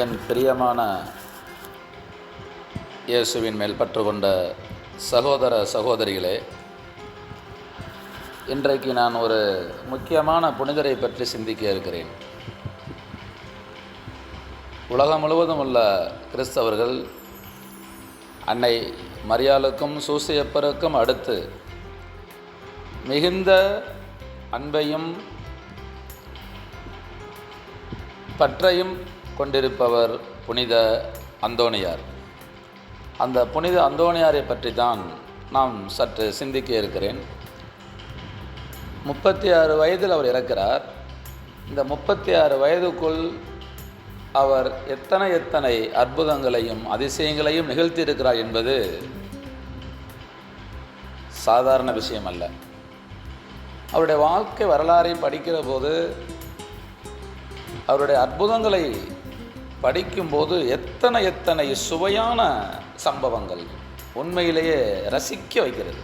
என் பிரியமான இயேசுவின் மேல் பற்று கொண்ட சகோதர சகோதரிகளே, இன்றைக்கு நான் ஒரு முக்கியமான புனிதரை பற்றி சிந்திக்க இருக்கிறேன். உலகம் முழுவதும் உள்ள கிறிஸ்தவர்கள் அன்னை மரியாளுக்கும் சூசையப்பருக்கும் அடுத்து மிகுந்த அன்பையும் பற்றையும் கொண்டிருப்பவர் புனித அந்தோணியார். அந்த புனித அந்தோணியாரை பற்றி தான் நாம் சற்று சிந்திக்க இருக்கிறேன். 36 வயதில் அவர் இறக்கிறார். இந்த 36 வயதுக்குள் அவர் எத்தனை அற்புதங்களையும் அதிசயங்களையும் நிகழ்த்தியிருக்கிறார் என்பது சாதாரண விஷயம் அல்ல. அவருடைய வாழ்க்கை வரலாறை படிக்கிற போது, அவருடைய அற்புதங்களை படிக்கும்போது எத்தனை சுவையான சம்பவங்கள் உண்மையிலேயே ரசிக்க வைக்கிறது.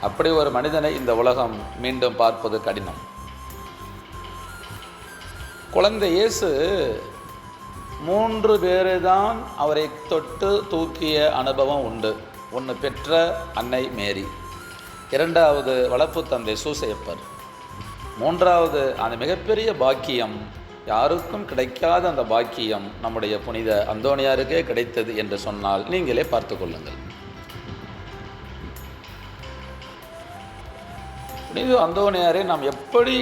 அப்படி ஒரு மனிதனை இந்த உலகம் மீண்டும் பார்ப்பது கடினம். குழந்தை இயேசு 3 பேரை தான் அவரை தொட்டு தூக்கிய அனுபவம் உண்டு. ஒன்று பெற்ற அன்னை மேரி, 2வது வளர்ப்பு தந்தை சூசையப்பர், 3வது அந்த மிகப்பெரிய பாக்கியம், யாருக்கும் கிடைக்காத அந்த பாக்கியம் நம்முடைய புனித அந்தோணியாருக்கே கிடைத்தது என்று சொன்னால் நீங்களே பார்த்து கொள்ளுங்கள். புனித அந்தோணியாரை நாம் எப்படி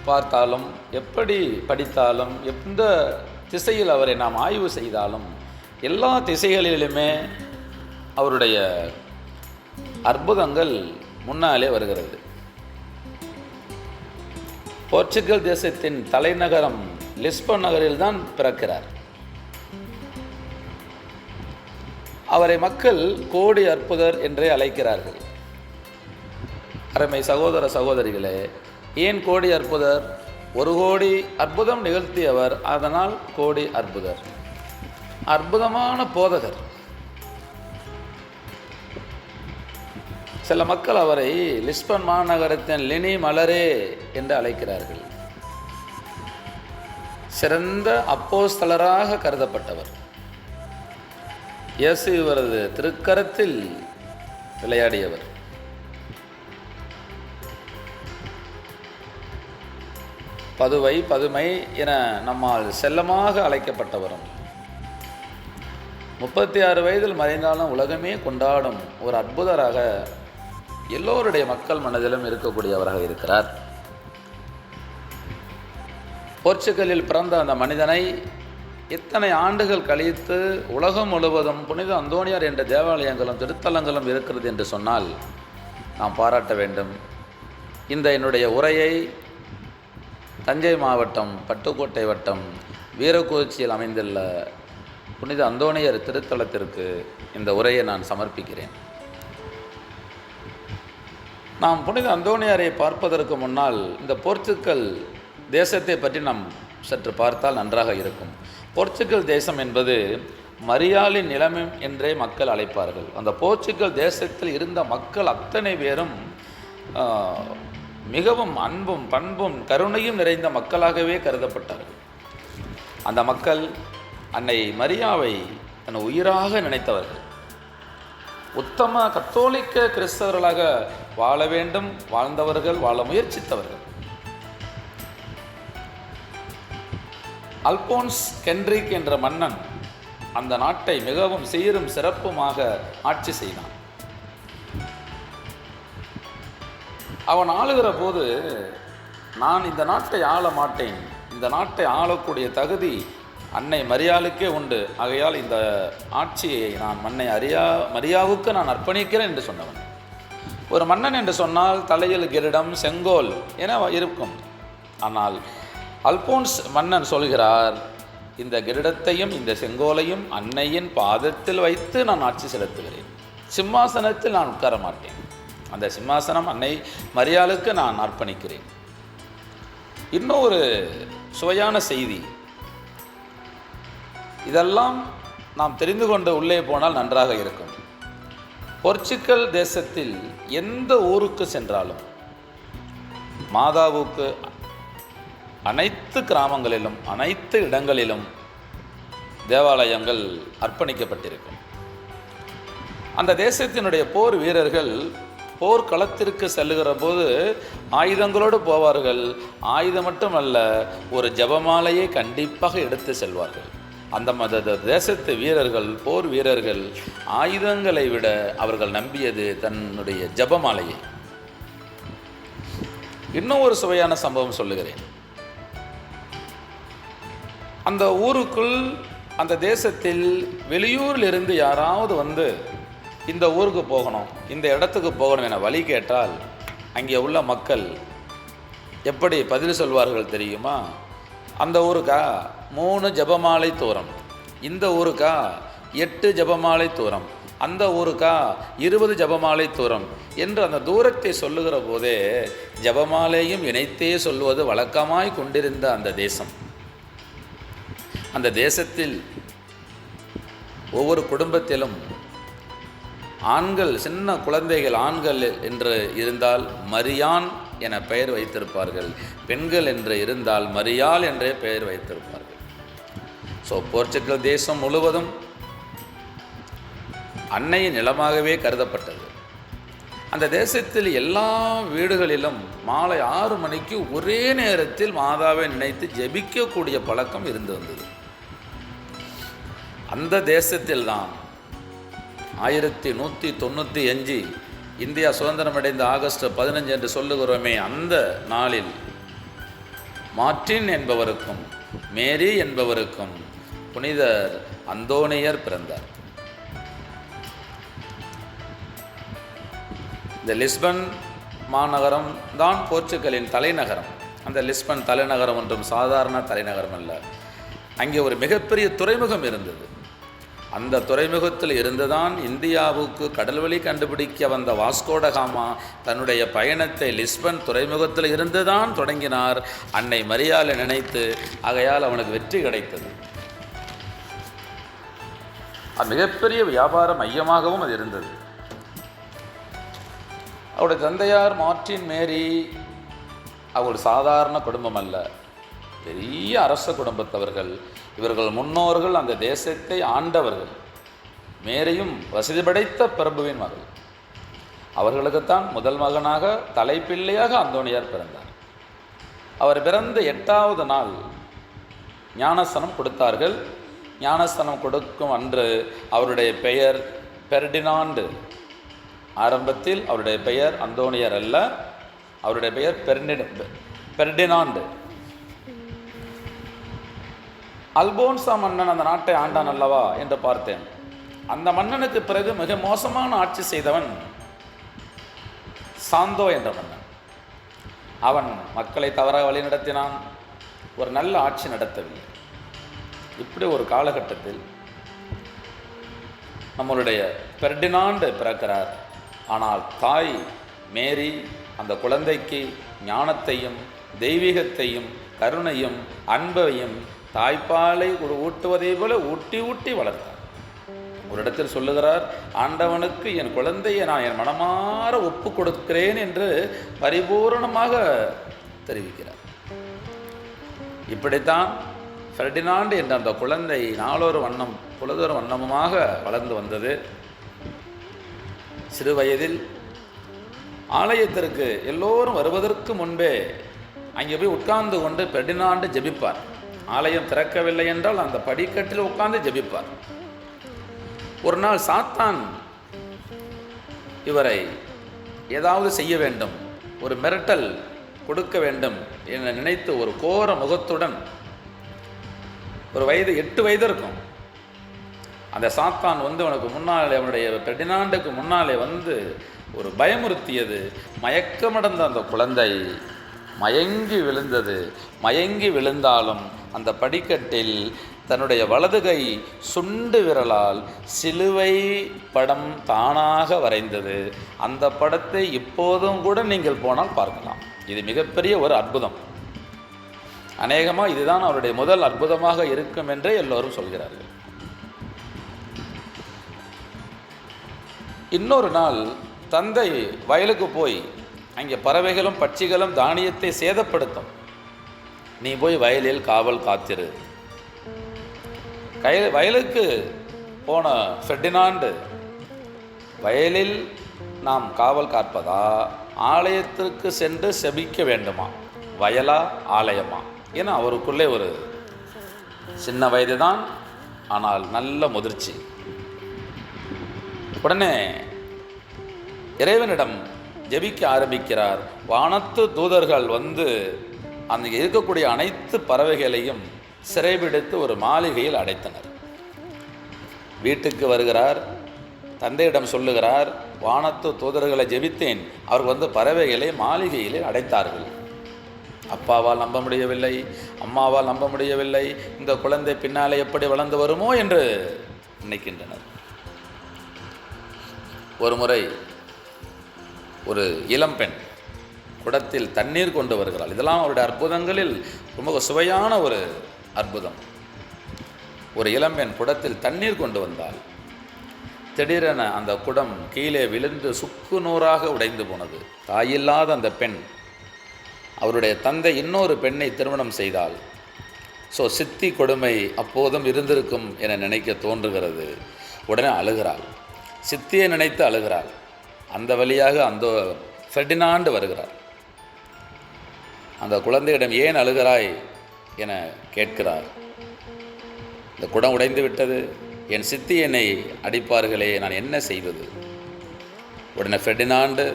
பார்த்தாலும், எப்படி படித்தாலும், எந்த திசையில் அவரை நாம் ஆய்வு செய்தாலும், எல்லா திசைகளிலுமே அவருடைய அற்புதங்கள் முன்னாலே வருகிறது. போர்ச்சுகல் தேசத்தின் தலைநகரம் லிஸ்பன் நகரில் தான் பிறக்கிறார். அவரை மக்கள் கோடி அற்புதர் என்றே அழைக்கிறார்கள். அருமை சகோதர சகோதரிகளே, ஏன் கோடி அற்புதர்? 1 கோடி அற்புதம் நிகழ்த்தியவர், அதனால் கோடி அற்புதர். அற்புதமான போதகர். சில மக்கள் அவரை லிஸ்பன் மாநகரத்தின் லினி மலரே என்று அழைக்கிறார்கள். சிறந்த அப்போஸ்தலராக கருதப்பட்டவர். இயேசு இவரது திருக்கரத்தில் விளையாடியவர். பதுமை என நம்மால் செல்லமாக அழைக்கப்பட்டவரும், 36 வயதில் மறைந்தாலும் உலகமே கொண்டாடும் ஒரு அற்புதராக எல்லோருடைய மக்கள் மனதிலும் இருக்கக்கூடியவராக இருக்கிறார். போர்ச்சுகலில் பிறந்த அந்த மனிதனை எத்தனை ஆண்டுகள் கழித்து உலகம் முழுவதும் புனித அந்தோணியார் என்ற தேவாலயங்களும் திருத்தலங்களும் இருக்கிறது என்று சொன்னால் நாம் பாராட்ட வேண்டும். இந்த என்னுடைய உரையை தஞ்சை மாவட்டம் பட்டுக்கோட்டை வட்டம் வீரக்குறிச்சியில் அமைந்துள்ள புனித அந்தோணியார் திருத்தலத்திற்கு இந்த உரையை நான் சமர்ப்பிக்கிறேன். நாம் புனித அந்தோணியாரை பார்ப்பதற்கு முன்னால் இந்த போர்ச்சுகல் தேசத்தை பற்றி நாம் சற்று பார்த்தால் நன்றாக இருக்கும். போர்ச்சுகல் தேசம் என்பது மரியாளின் நிலைமை என்றே மக்கள் அழைப்பார்கள். அந்த போர்ச்சுகல் தேசத்தில் இருந்த மக்கள் அத்தனை பேரும் மிகவும் அன்பும் பண்பும் கருணையும் நிறைந்த மக்களாகவே கருதப்பட்டார்கள். அந்த மக்கள் அன்னை மரியாவை தன் உயிராக நினைத்தவர்கள். உத்தம கத்தோலிக்க கிறிஸ்தவர்களாக வாழ வேண்டும், வாழ்ந்தவர்கள், வாழ முயற்சித்தவர்கள். அல்போன்ஸ் கென்ட்ரிக் என்ற மன்னன் அந்த நாட்டை மிகவும் சீரும் சிறப்புமாக ஆட்சி செய்தான். அவன் ஆளுகிற போது, நான் இந்த நாட்டை ஆள மாட்டேன், இந்த நாட்டை ஆளக்கூடிய தகுதி அன்னை மரியாளுக்கே உண்டு, ஆகையால் இந்த ஆட்சியை நான் மரியாவுக்கு நான் அர்ப்பணிக்கிறேன் என்று சொன்னவன். ஒரு மன்னன் என்று சொன்னால் தலையில் கிரீடம், செங்கோல் என இருக்கும். ஆனால் அல்போன்ஸ் மன்னன் சொல்கிறார், இந்த கிரீடத்தையும் இந்த செங்கோலையும் அன்னையின் பாதத்தில் வைத்து நான் ஆட்சி செலுத்துகிறேன், சிம்மாசனத்தில் நான் உட்கார மாட்டேன், அந்த சிம்மாசனம் அன்னை மரியாளுக்கு நான் அர்ப்பணிக்கிறேன். இன்னொரு சுவையான செய்தி, இதெல்லாம் நாம் தெரிந்து கொண்டு உள்ளே போனால் நன்றாக இருக்கும். போர்ச்சுகல் தேசத்தில் எந்த ஊருக்கு சென்றாலும் மாதாவுக்கு அனைத்து கிராமங்களிலும் அனைத்து இடங்களிலும் தேவாலயங்கள் அர்ப்பணிக்கப்பட்டிருக்கும். அந்த தேசத்தினுடைய போர் வீரர்கள் போர்க்களத்திற்கு செல்லுகிற போது ஆயுதங்களோடு போவார்கள். ஆயுதம் மட்டுமல்ல, ஒரு ஜெபமாலையை கண்டிப்பாக எடுத்து செல்வார்கள். அந்த தேசத்து வீரர்கள், போர் வீரர்கள் ஆயுதங்களை விட அவர்கள் நம்பியது தன்னுடைய ஜெபமாலையை. இன்னும் ஒரு சுவையான சம்பவம் சொல்லுகிறேன். அந்த ஊருக்குள், அந்த தேசத்தில் வெளியூரில் இருந்து யாராவது வந்து இந்த ஊருக்கு போகணும், இந்த இடத்துக்கு போகணும் என வழி கேட்டால் அங்கே உள்ள மக்கள் எப்படி பதில் சொல்வார்கள் தெரியுமா? அந்த ஊருக்கா 3 ஜெபமாலை தூரம், இந்த ஊருக்கா 8 ஜெபமாலை தூரம், அந்த ஊருக்கா 20 ஜெபமாலை தூரம் என்று அந்த தூரத்தை சொல்லுகிற போதே ஜெபமாலையும் இணைத்தே சொல்வது வழக்கமாய் கொண்டிருந்த அந்த தேசம். அந்த தேசத்தில் ஒவ்வொரு குடும்பத்திலும் ஆண்கள், சின்ன குழந்தைகள் ஆண்கள் என்று இருந்தால் மரியான் என பெயர் வைத்திருப்பார்கள், பெண்கள் என்று இருந்தால் மரியாள் என்றே பெயர் வைத்திருப்பார்கள். போர்ச்சுகல் தேசம் முழுவதும் அன்னையின் நிலமாகவே கருதப்பட்டது. அந்த தேசத்தில் எல்லா வீடுகளிலும் மாலை 6 மணிக்கு ஒரே நேரத்தில் மாதாவை நினைத்து ஜெபிக்கக்கூடிய பழக்கம் இருந்து வந்தது. அந்த தேசத்தில்தான் 1195 இந்தியா சுதந்திரமடைந்த ஆகஸ்ட் 15 என்று சொல்லுகிறோமே, அந்த நாளில் மார்ட்டின் என்பவருக்கும் மேரி என்பவருக்கும் புனிதர் அந்தோனியர் பிறந்தார். இந்த லிஸ்பன் மாநகரம் தான் போர்ச்சுகலின் தலைநகரம். அந்த லிஸ்பன் தலைநகரம் ஒன்றும் சாதாரண தலைநகரம் அல்ல. அங்கே ஒரு மிகப்பெரிய துறைமுகம் இருந்தது. அந்த துறைமுகத்தில் இருந்துதான் இந்தியாவுக்கு கடல்வழி கண்டுபிடிக்க வந்த வாஸ்கோடகாமா தன்னுடைய பயணத்தை லிஸ்பன் துறைமுகத்தில் இருந்துதான் தொடங்கினார். அன்னை மரியாளை நினைத்து, ஆகையால் அவனுக்கு வெற்றி கிடைத்தது. அது மிகப்பெரிய வியாபார மையமாகவும் அது இருந்தது. அவருடைய தந்தையார் மார்ட்டின் மேரி அவர் சாதாரண குடும்பம் அல்ல, பெரிய அரச குடும்பத்தவர்கள். இவர்கள் முன்னோர்கள் அந்த தேசத்தை ஆண்டவர்கள். மேரியும் வசதி படைத்த பிரபுவின் மகள். அவர்களுக்குத்தான் முதல் மகனாக தலைப்பிள்ளையாக அந்தோனியார் பிறந்தார். அவர் பிறந்த 8வது நாள் ஞானஸ்தானம் கொடுத்தார்கள். ஞானஸ்தானம் கொடுக்கும் அன்று அவருடைய பெயர் பெர்டினாண்டு. ஆரம்பத்தில் அவருடைய பெயர் அந்தோனியார் அல்ல, அவருடைய பெயர் பெர்டினாண்டு. அல்போன்சா மன்னன் அந்த நாட்டை ஆண்டான் அல்லவா என்று பார்த்தேன். அந்த மன்னனுக்கு பிறகு மிக மோசமான ஆட்சி செய்தவன் சாந்தோ என்ற மன்னன். அவன் மக்களை தவறாக வழி நடத்தினான், ஒரு நல்ல ஆட்சி நடத்தவில்லை. இப்படி ஒரு காலகட்டத்தில் நம்மளுடைய பெர்டினாண்டு பிறக்கிறார். ஆனால் தாய் மேரி அந்த குழந்தைக்கு ஞானத்தையும் தெய்வீகத்தையும் கருணையும் அன்பையும் தாய்ப்பாலை ஊட்டுவதை போல ஊட்டி ஊட்டி வளர்த்தார். ஒரு இடத்தில் சொல்லுகிறார், ஆண்டவனுக்கு என் குழந்தையை நான் என் மனமாற ஒப்பு கொடுக்கிறேன் என்று பரிபூர்ணமாக தெரிவிக்கிறார். இப்படித்தான் ஃபெர்டினாண்டு என்ற அந்த குழந்தை நாளொரு வண்ணமுமாக வளர்ந்து வந்தது. சிறு வயதில் ஆலயத்திற்கு எல்லோரும் வருவதற்கு முன்பே அங்கே போய் உட்கார்ந்து கொண்டு ஃபெர்டினாண்டு ஜெபிப்பார். ஆலயம் திறக்கவில்லை என்றால் அந்த படிக்கட்டில் உட்கார்ந்து ஜெபிப்பார். ஒரு நாள் சாத்தான் இவரை ஏதாவது செய்ய வேண்டும், ஒரு மிரட்டல் கொடுக்க வேண்டும் என நினைத்து ஒரு கோர முகத்துடன், ஒரு 8 வயது இருக்கும், அந்த சாத்தான் வந்து அவனுக்கு முன்னாலே, அவனுடைய பெர்டினாண்டுக்கு முன்னாலே வந்து ஒரு பயமுறுத்தியது. மயக்கமடைந்த அந்த குழந்தை மயங்கி விழுந்தது. மயங்கி விழுந்தாலும் அந்த படிக்கட்டில் தன்னுடைய வலது கை சுண்டு விரலால் சிலுவை படம் தானாக வரைந்தது. அந்த படத்தை இப்போதும் கூட நீங்கள் போனால் பார்க்கலாம். இது மிகப்பெரிய ஒரு அற்புதம். அநேகமாக இதுதான் அவருடைய முதல் அற்புதமாக இருக்கும் என்றே எல்லோரும் சொல்கிறார்கள். இன்னொரு நாள் தந்தை வயலுக்கு போய் அங்கே பறவைகளும் பட்சிகளும் தானியத்தை சேதப்படுத்தும். நீ போய் வயலில் காவல் காத்திரு. வயலுக்கு போன ஃபெர்டினாண்டு, வயலில் நாம் காவல் காப்பதா ஆலயத்திற்கு சென்று செபிக்க வேண்டுமா, வயலா ஆலயமா? ஏன்னா அவருக்குள்ளே ஒரு சின்ன வயது தான், ஆனால் நல்ல முதிர்ச்சி. உடனே இறைவனிடம் ஜெபிக்க ஆரம்பிக்கிறார். வானத்து தூதர்கள் வந்து அங்கே இருக்கக்கூடிய அனைத்து பறவைகளையும் சிறைபிடித்து ஒரு மாளிகையில் அடைத்தனர். வீட்டுக்கு வருகிறார், தந்தையிடம் சொல்லுகிறார், வானத்து தூதர்களை ஜெபித்தேன், அவர்கள் வந்து பறவைகளை மாளிகையிலே அடைத்தார்கள். அப்பாவால் நம்ப முடியவில்லை, அம்மாவால் நம்ப முடியவில்லை. இந்த குழந்தை பின்னாலே எப்படி வளர்ந்து வருமோ என்று நினைக்கின்றனர். ஒரு முறை ஒரு இளம்பெண் குடத்தில் தண்ணீர் கொண்டு வருகிறாள். இதெல்லாம் அவருடைய அற்புதங்களில் ரொம்ப சுவையான ஒரு அற்புதம். ஒரு இளம்பெண் குடத்தில் தண்ணீர் கொண்டு வந்தாள். திடீரென அந்த குடம் கீழே விழுந்து சுக்கு நூறாக உடைந்து போனது. தாயில்லாத அந்த பெண், அவருடைய தந்தை இன்னொரு பெண்ணை திருமணம் செய்தாள். சித்தி கொடுமை அப்போதும் இருந்திருக்கும் என நினைக்க தோன்றுகிறது. உடனே அழுகிறாள், சித்தியை நினைத்து அழுகிறாள். அந்த வழியாக அந்த ஃபெர்டினாண்டு வருகிறார். அந்த குழந்தையிடம் ஏன் அழுகிறாய் என கேட்கிறார். இந்த குடம் உடைந்து விட்டது, என் சித்தி என்னை அடிப்பார்களே, நான் என்ன செய்வது? உடனே ஃபெர்டினாண்டு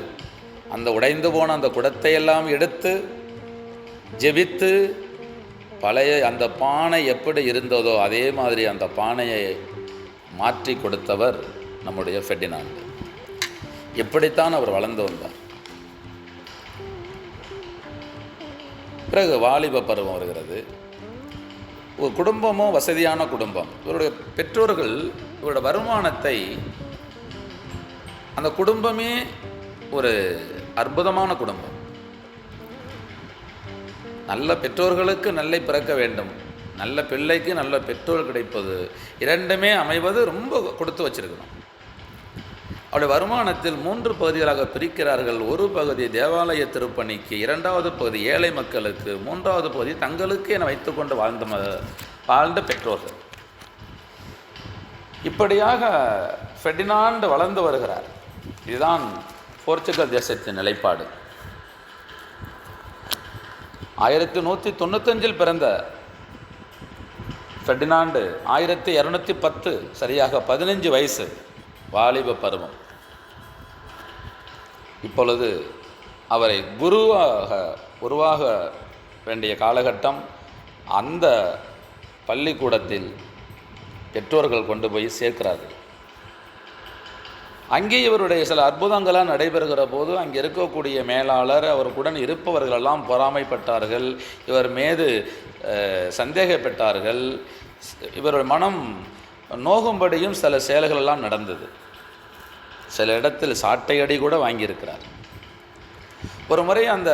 அந்த உடைந்து போன அந்த குடத்தையெல்லாம் எடுத்து ஜெபித்து, பழைய அந்த பானை எப்படி இருந்ததோ அதே மாதிரி அந்த பானையை மாற்றி கொடுத்தவர் நம்முடைய ஃபெர்டினாண்டு. எப்படித்தான் அவர் வளர்ந்து வந்தார். பிறகு வாலிப பருவம் வருகிறது. ஒரு குடும்பமோ வசதியான குடும்பம். இவருடைய பெற்றோர்கள் இவருடைய வருமானத்தை, அந்த குடும்பமே ஒரு அற்புதமான குடும்பம். நல்ல பெற்றோர்களுக்கு நல்ல பிறக்க வேண்டும், நல்ல பிள்ளைக்கு நல்ல பெற்றோர் கிடைப்பது, இரண்டுமே அமைவது ரொம்ப கொடுத்து வச்சிருக்கணும். அவருடைய வருமானத்தில் 3 பகுதிகளாக பிரிக்கிறார்கள். ஒரு பகுதி தேவாலய திருப்பணிக்கு, 2வது பகுதி ஏழை மக்களுக்கு, 3வது பகுதி தங்களுக்கு என வைத்துக்கொண்டு வாழ்ந்த பெற்றோர்கள். இப்படியாக ஃபெர்டினாண்டு வளர்ந்து வருகிறார். இதுதான் போர்ச்சுகல் தேசத்தின் நிலைப்பாடு. 1195 பிறந்த ஃபெர்டினாண்டு 1210, சரியாக 15 வயசு, வாலிப பருவம். இப்பொழுது அவரை குருவாக உருவாக வேண்டிய காலகட்டம். அந்த பள்ளிக்கூடத்தில் பெற்றோர்கள் கொண்டு போய் சேர்க்கிறார்கள். அங்கே இவருடைய சில அற்புதங்களாக நடைபெறுகிற போது அங்கே இருக்கக்கூடிய மேலாளர், அவருடன் இருப்பவர்களெல்லாம் பொறாமைப்பட்டார்கள், இவர் மீது சந்தேகப்பட்டார்கள். இவருடைய மனம் நோகும்படியும் சில செயல்களெல்லாம் நடந்தது. சில இடத்தில் சாட்டையடி கூட வாங்கியிருக்கிறார். ஒரு முறை அந்த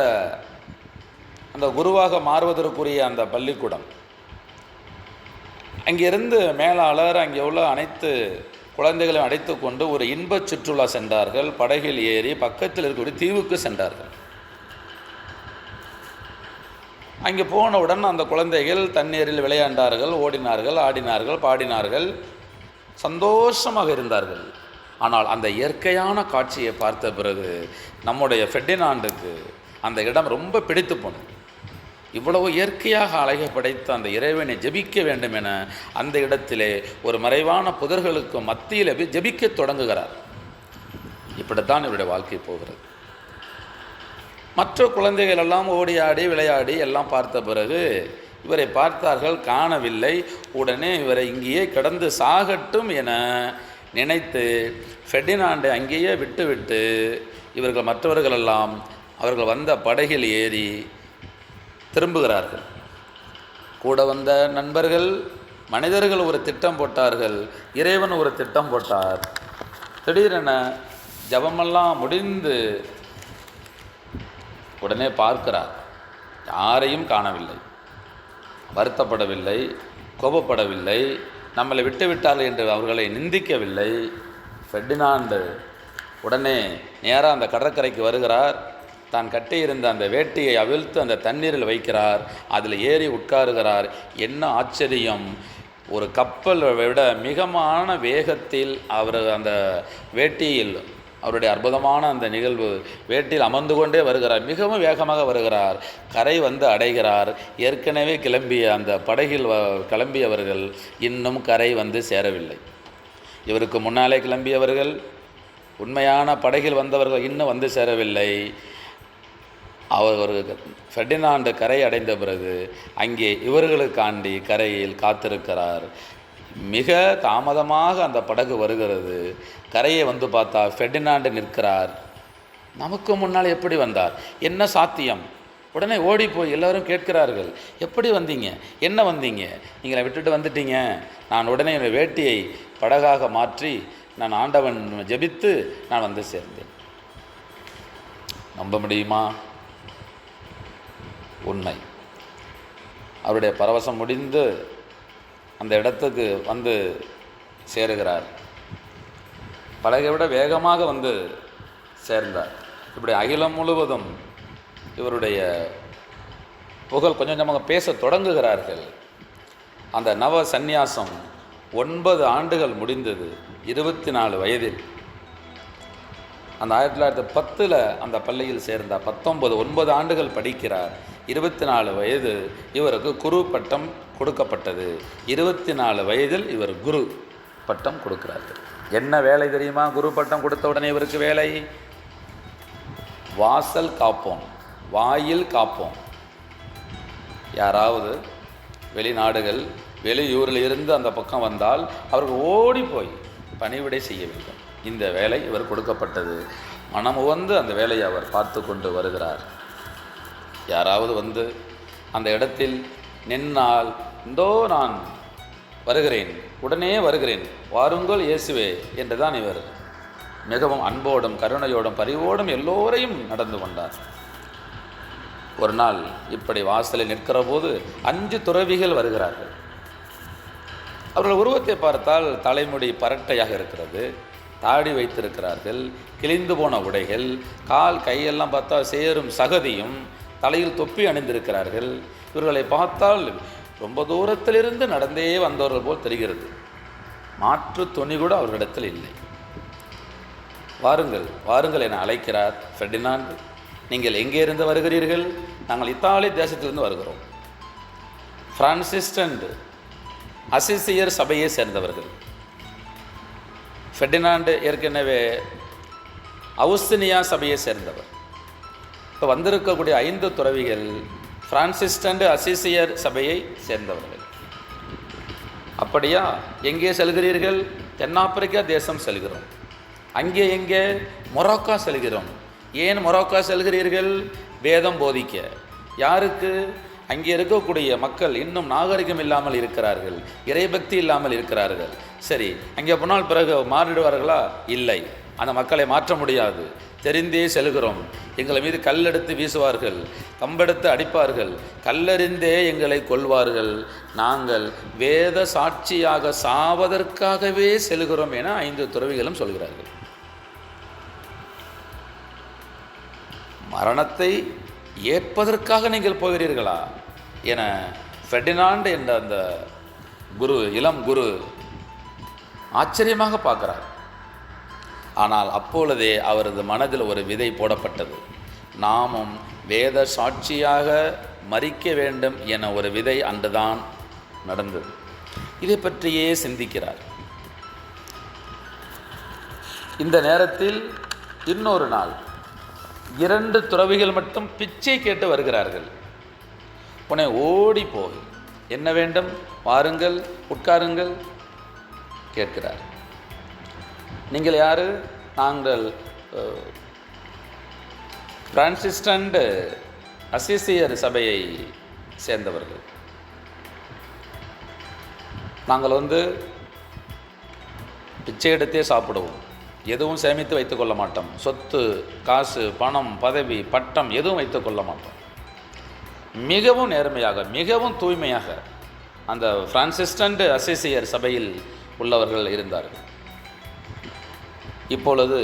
அந்த குருவாக மாறுவதற்குரிய அந்த பள்ளிக்கூடம், அங்கிருந்து மேலாளர் அங்கே உள்ள அனைத்து குழந்தைகளையும் அடைத்து கொண்டு ஒரு இன்பச் சுற்றுலா சென்றார்கள். படகில் ஏறி பக்கத்தில் இருக்கக்கூடிய தீவுக்கு சென்றார்கள். அங்கே போனவுடன் அந்த குழந்தைகள் தண்ணீரில் விளையாண்டார்கள், ஓடினார்கள், ஆடினார்கள், பாடினார்கள், சந்தோஷமாக இருந்தார்கள். ஆனால் அந்த இயற்கையான காட்சியை பார்த்த பிறகு நம்முடைய ஃபெர்டினாண்டுக்கு அந்த இடம் ரொம்ப பிடித்து போனது. இவ்வளவு இயற்கையாக அழகை படைத்த அந்த இறைவனை ஜெபிக்க வேண்டும் என அந்த இடத்திலே ஒரு மறைவான புதர்களுக்கு மத்தியில் ஜெபிக்க தொடங்குகிறார். இப்படித்தான் இவருடைய வாழ்க்கை போகிறது. மற்ற குழந்தைகள் எல்லாம் ஓடி ஆடி விளையாடி எல்லாம் பார்த்த பிறகு இவரை பார்த்தார்கள், காணவில்லை. உடனே இவரை இங்கேயே கிடந்து சாகட்டும் என நினைத்து ஃபெர்டினாண்டை அங்கேயே விட்டுவிட்டு இவர்கள் மற்றவர்களெல்லாம் அவர்கள் வந்த படகில் ஏறி திரும்புகிறார்கள். கூட வந்த நண்பர்கள், மனிதர்கள் ஒரு திட்டம் போட்டார்கள், இறைவன் ஒரு திட்டம் போட்டார். திடீரென ஜபமெல்லாம் முடிந்து உடனே பார்க்கிறார், யாரையும் காணவில்லை. வருத்தப்படவில்லை, கோபப்படவில்லை, நம்மளை விட்டு விட்டார்கள் என்று அவர்களை நிந்திக்கவில்லை. ஃபெர்டினாண்டு உடனே நேராக அந்த கடற்கரைக்கு வருகிறார். தான் கட்டியிருந்த அந்த வேட்டியை அவிழ்த்து அந்த தண்ணீரில் வைக்கிறார். அதில் ஏறி உட்காருகிறார். என்ன ஆச்சரியம்! ஒரு கப்பல் விட மிகமான வேகத்தில் அவர் அந்த வேட்டியில், அவருடைய அற்புதமான அந்த நிகழ்வு, வேட்டியில் அமர்ந்து கொண்டே வருகிறார். மிகவும் வேகமாக வருகிறார். கரை வந்து அடைகிறார். ஏற்கனவே கிளம்பிய அந்த படகில் கிளம்பியவர்கள் இன்னும் கரை வந்து சேரவில்லை. இவருக்கு முன்னாலே கிளம்பியவர்கள், உண்மையான படகில் வந்தவர்கள் இன்னும் வந்து சேரவில்லை. அவர் ஃபெர்டினாண்டு கரை அடைந்த பிறகு அங்கே இவர்களுக்காண்டி கரையில் காத்திருக்கிறார். மிக தாமதமாக அந்த படகு வருகிறது. கரையை வந்து பார்த்தா ஃபெர்டினாண்டு நிற்கிறார். நமக்கு முன்னால் எப்படி வந்தார்? என்ன சாத்தியம்? உடனே ஓடி போய் எல்லோரும் கேட்கிறார்கள், எப்படி வந்தீங்க? என்ன வந்தீங்க? நீங்களை விட்டுட்டு வந்துட்டீங்க. நான் உடனே என்னுடைய வேட்டியை படகாக மாற்றி நான் ஆண்டவன் ஜெபித்து நான் வந்து சேர்ந்தேன். நம்ப முடியுமா? உண்மை. அவருடைய பரவசம் முடிந்து அந்த இடத்துக்கு வந்து சேருகிறார். படகை விட வேகமாக வந்து சேர்ந்தார். இப்படி அகிலம் முழுவதும் இவருடைய புகழ் கொஞ்சம் கொஞ்சமாக பேச தொடங்குகிறார்கள். அந்த நவ சந்நியாசம் 9 ஆண்டுகள் முடிந்தது. 24 வயதில் அந்த 1910 அந்த பள்ளியில் சேர்ந்தார். 9 ஆண்டுகள் படிக்கிறார். 24 வயது இவருக்கு குரு பட்டம் கொடுக்கப்பட்டது. 24 வயதில் இவர் குரு பட்டம் கொடுக்கிறார்கள். என்ன வேலை தெரியுமா? குரு பட்டம் கொடுத்த உடனே இவருக்கு வேலை, வாசல் காப்போம், வாயில் காப்போம். யாராவது வெளிநாடுகள் வெளியூரில் இருந்து அந்த பக்கம் வந்தால் அவர்கள் ஓடி போய் பணிவிடை செய்ய வேண்டும். இந்த வேலை இவர் கொடுக்கப்பட்டது. மனமுவந்து அந்த வேலையை அவர் பார்த்து கொண்டு வருகிறார். யாராவது வந்து அந்த இடத்தில் நின்னால், இந்தோ நான் வருகிறேன், உடனே வருகிறேன், வாருங்கள் இயேசுவே என்றுதான் இவர் மிகவும் அன்போடும் கருணையோடும் பரிவோடும் எல்லோரையும் நடந்து கொண்டார். ஒரு நாள் இப்படி வாசலில் நிற்கிற போது 5 துறவிகள் வருகிறார்கள். அவர்கள் உருவத்தை பார்த்தால் தலைமுடி பரட்டையாக இருக்கிறது, தாடி வைத்திருக்கிறார்கள், கிழிந்து போன உடைகள், கால் கையெல்லாம் பார்த்தா சேரும் சகதியும், தலையில் தொப்பி அணிந்திருக்கிறார்கள். இவர்களை பார்த்தால் ரொம்ப தூரத்திலிருந்து நடந்தே வந்தவர்கள் போல் தெரிகிறது. மாற்று துணி கூட அவர்களிடத்தில் இல்லை. வாருங்கள் வாருங்கள் என அழைக்கிறார் ஃபெர்டினாண்ட். நீங்கள் எங்கே இருந்து வருகிறீர்கள்? நாங்கள் இத்தாலி தேசத்திலிருந்து வருகிறோம். பிரான்சிஸ்டன் அசிசியர் சபையை சேர்ந்தவர்கள். ஃபெர்டினாண்ட் ஏற்கனவே அவுஸ்தினியா சபையை சேர்ந்தவர். இப்போ வந்திருக்கக்கூடிய 5 துறவிகள் பிரான்சிஸ்டன் அசிசியர் சபையை சேர்ந்தவர்கள். அப்படியா? எங்கே செல்கிறீர்கள்? தென்னாப்பிரிக்கா தேசம் செல்கிறோம். அங்கே எங்கே? மொரோக்கா செல்கிறோம். ஏன் மொரோக்கா செல்கிறீர்கள்? வேதம் போதிக்க. யாருக்கு? அங்கே இருக்கக்கூடிய மக்கள் இன்னும் நாகரிகம் இல்லாமல் இருக்கிறார்கள், இறைபக்தி இல்லாமல் இருக்கிறார்கள். சரி, அங்கே போனால் பிறகு மாறிடுவார்களா? இல்லை, அந்த மக்களை மாற்ற முடியாது. தெரிந்தே செல்கிறோம். எங்களை மீது கல்லெடுத்து வீசுவார்கள், கம்பெடுத்து அடிப்பார்கள், கல்லறிந்தே எங்களை கொல்வார்கள். நாங்கள் வேத சாட்சியாக சாவதற்காகவே செல்கிறோம் என 5 துறவிகளும் சொல்கிறார்கள். மரணத்தை ஏற்பதற்காக நீங்கள் போகிறீர்களா என ஃபெர்டினாண்ட் என்ற அந்த குரு, இளம் குரு ஆச்சரியமாக பார்க்கிறார். ஆனால் அப்பொழுதே அவரது மனதில் ஒரு விதை போடப்பட்டது. நாமும் வேத சாட்சியாக மரிக்க வேண்டும் என ஒரு விதை அன்றுதான் நடந்தது. இதை பற்றியே சிந்திக்கிறார். இந்த நேரத்தில் இன்னொரு நாள் 2 துறவிகள் மட்டும் பிச்சை கேட்டு வருகிறார்கள். உடனே ஓடி போய், என்ன வேண்டும்? வாருங்கள், உட்காருங்கள் கேட்கிறார். நீங்கள் யாரு? நாங்கள் பிரான்சிஸ்டன் அசிசியர் சபையை சேர்ந்தவர்கள். நாங்கள் பிச்சை எடுத்தே சாப்பிடுவோம், எதுவும் சேமித்து வைத்துக்கொள்ள மாட்டோம். சொத்து, காசு, பணம், பதவி, பட்டம் எதுவும் வைத்துக்கொள்ள மாட்டோம். மிகவும் நேர்மையாக, மிகவும் தூய்மையாக அந்த பிரான்சிஸ்டன் அசிசியர் சபையில் உள்ளவர்கள் இருந்தார்கள். இப்பொழுது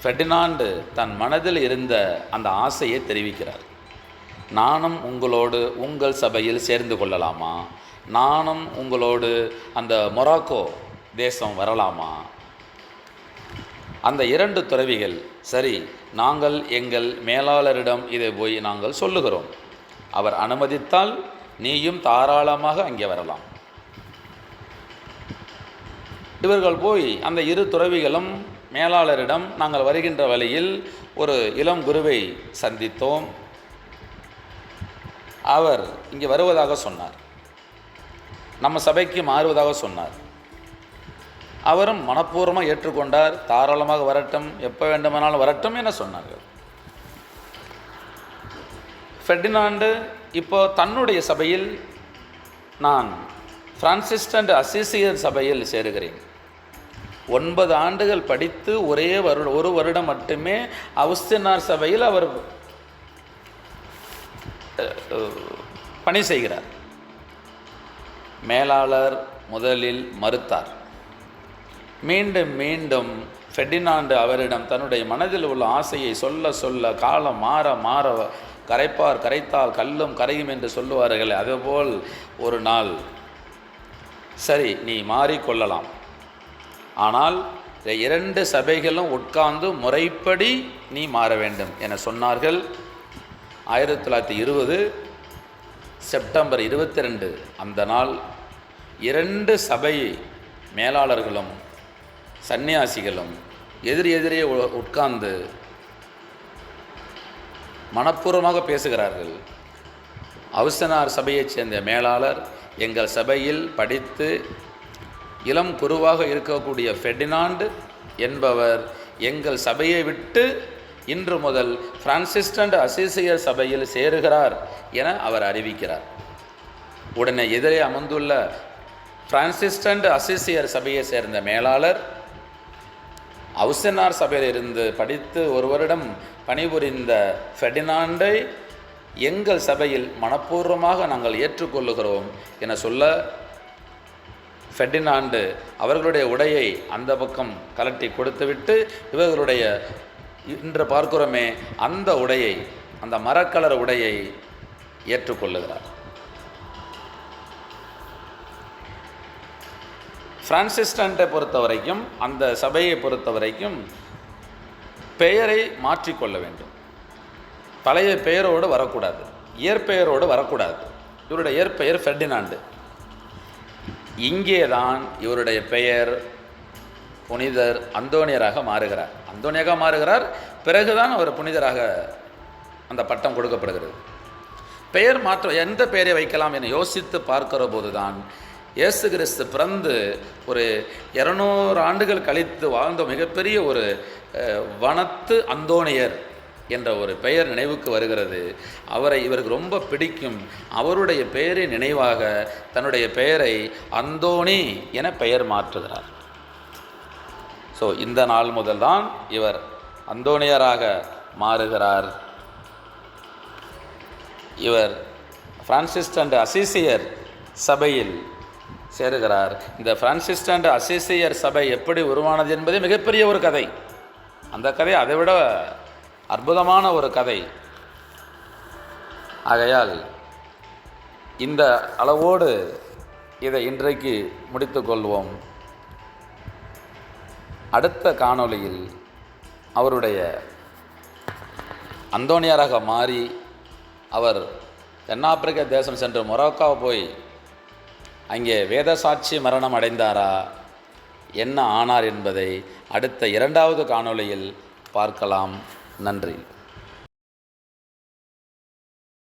ஃபெர்டினாண்டு தன் மனதில் இருந்த அந்த ஆசையை தெரிவிக்கிறார். நானும் உங்களோடு உங்கள் சபையில் சேர்ந்து கொள்ளலாமா? நானும் உங்களோடு அந்த மொராக்கோ தேசம் வரலாமா? அந்த 2 துறவிகள், சரி, நாங்கள் எங்கள் மேலாளரிடம் இதை போய் நாங்கள் சொல்லுகிறோம், அவர் அனுமதித்தால் நீயும் தாராளமாக அங்கே வரலாம். இவர்கள் போய் அந்த 2 துறவிகளும் மேலாளரிடம், நாங்கள் வருகின்ற வழியில் ஒரு இளம் குருவை சந்தித்தோம், அவர் இங்கே வருவதாக சொன்னார், நம்ம சபைக்கு மாறுவதாக சொன்னார். அவரும் மனப்பூர்வமாக ஏற்றுக்கொண்டார். தாராளமாக வரட்டும், எப்போ வேண்டுமானாலும் வரட்டும் என சொன்னார்கள். ஃபெர்டினாண்டு இப்போ தன்னுடைய சபையில், நான் பிரான்சிஸ்கன் அசிசியர் சபையில் சேருகிறேன், 9 ஆண்டுகள் படித்து ஒரு வருடம் மட்டுமே அவுஸ்தினார் சபையில் அவர் பணி செய்கிறார். மேலாளர் முதலில் மறுத்தார். மீண்டும் மீண்டும் ஃபெர்டினாண்டு அவரிடம் தன்னுடைய மனதில் உள்ள ஆசையை சொல்ல சொல்ல, காலம் மாற மாற, கரைத்தால் கல்லும் கரையும் என்று சொல்லுவார்கள், அதுபோல் ஒரு நாள், சரி நீ மாறிக்கொள்ளலாம், ஆனால் 2 சபைகளும் உட்கார்ந்து முறைப்படி நீ மாற வேண்டும் என சொன்னார்கள். 1920 செப்டம்பர் 22 அந்த நாள் 2 சபை மேலாளர்களும் சன்னியாசிகளும் எதிரே உட்கார்ந்து மனப்பூர்வமாக பேசுகிறார்கள். அவுஸ்தினார் சபையைச் சேர்ந்த மேலாளர், எங்கள் சபையில் படித்து இளம் குருவாக இருக்கக்கூடிய ஃபெர்டினாண்டு என்பவர் எங்கள் சபையை விட்டு இன்று முதல் பிரான்சிஸ்கன் அசிசியர் சபையில் சேருகிறார் என அவர் அறிவிக்கிறார். உடனே எதிரே அமர்ந்துள்ள பிரான்சிஸ்கன் அசிசியர் சபையை சேர்ந்த மேலாளர், அவுஸ்தினார் சபையில் இருந்து படித்து 1 வருடம் பணிபுரிந்த ஃபெர்டினாண்டை எங்கள் சபையில் மனப்பூர்வமாக நாங்கள் ஏற்றுக்கொள்ளுகிறோம் என சொல்ல, ஃபெர்டினாண்டு அவர்களுடைய உடையை அந்த பக்கம் கலட்டி கொடுத்துவிட்டு, இவர்களுடைய இன்று பார்க்கிறோமே அந்த உடையை, அந்த மரக்கலர் உடையை ஏற்றுக்கொள்ளுகிறார். பிரான்சிஸ்கனை பொறுத்த வரைக்கும், அந்த சபையை பொறுத்த வரைக்கும் பெயரை மாற்றிக்கொள்ள வேண்டும். பழைய பெயரோடு வரக்கூடாது, இயற்பெயரோடு வரக்கூடாது. இவருடைய இயற்பெயர் ஃபெர்டினாண்டு. இங்கே தான் இவருடைய பெயர் புனிதர் அந்தோனியராக மாறுகிறார். பிறகுதான் அவர் புனிதராக அந்த பட்டம் கொடுக்கப்படுகிறது. பெயர் மாற்றம் எந்த பெயரை வைக்கலாம் என யோசித்து பார்க்கிற போது தான் இயேசு கிறிஸ்து பிறந்து ஒரு 200 ஆண்டுகள் கழித்து வாழ்ந்த மிகப்பெரிய ஒரு வனத்து அந்தோனியர் என்ற ஒரு பெயர் நினைவுக்கு வருகிறது. அவரை இவருக்கு ரொம்ப பிடிக்கும். அவருடைய பெயரின் நினைவாக தன்னுடைய பெயரை அந்தோணி என பெயர் மாற்றுகிறார். ஸோ இந்த நாள் முதல் தான் இவர் அந்தோனியராக மாறுகிறார். இவர் பிரான்சிஸ்கன் அசிசியர் சபையில் சேருகிறார். இந்த பிரான்சிஸ்கன் அசிசியர் சபை எப்படி உருவானது என்பது மிகப்பெரிய ஒரு கதை. அந்த கதை அதைவிட அற்புதமான ஒரு கதை. ஆகையால் இந்த அளவோடு இதை இன்றைக்கு முடித்துக்கொள்வோம். அடுத்த காணொளியில் அவருடைய அந்தோனியராக மாறி அவர் தென்னாப்பிரிக்க தேசம் சென்று மொராக்கோ போய் அங்கே வேத சாட்சி மரணம் அடைந்தாரா, என்ன ஆனார் என்பதை அடுத்த 2வது காணொளியில் பார்க்கலாம். நன்றி.